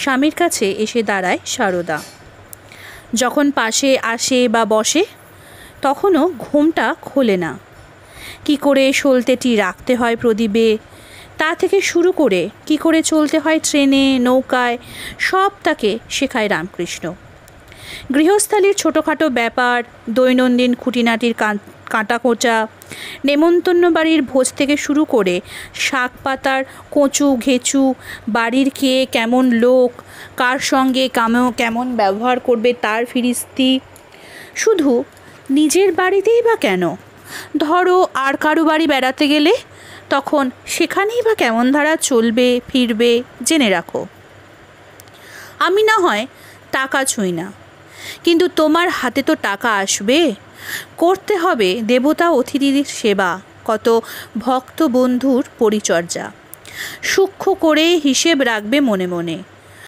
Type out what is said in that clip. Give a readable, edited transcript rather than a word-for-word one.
স্বামীর কাছে এসে দাঁড়ায় সারদা। যখন পাশে আসে বা বসে তখনও ঘুমটা খোলে না। কি করে সলতেটি রাখতে হয় প্রদীপে তা থেকে শুরু করে কি করে চলতে হয় ট্রেনে, নৌকায়, সব তাকে শেখায় রামকৃষ্ণ। গৃহস্থালির ছোটোখাটো ব্যাপার, দৈনন্দিন খুঁটিনাটির কাঁটাকোচা, নেমন্তন্ন বাড়ির ভোজ থেকে শুরু করে শাক পাতার কচু ঘেঁচু, বাড়ির কে কেমন লোক, কার সঙ্গে কেমন ব্যবহার করবে তার ফিরিস্তি। শুধু নিজের বাড়িতেই বা কেন, ধরো আর কারো বাড়ি বেড়াতে গেলে তখন সেখানেই বা কেমন ধারা চলবে ফিরবে জেনে রাখো। আমি না হয় টাকা ছুঁই না, কিন্তু তোমার হাতে তো টাকা আসবে, করতে হবে দেবতা অতিথিদের সেবা, কত ভক্ত বন্ধুর পরিচর্যা, সূক্ষ্ম করে হিসেব রাখবে মনে মনে।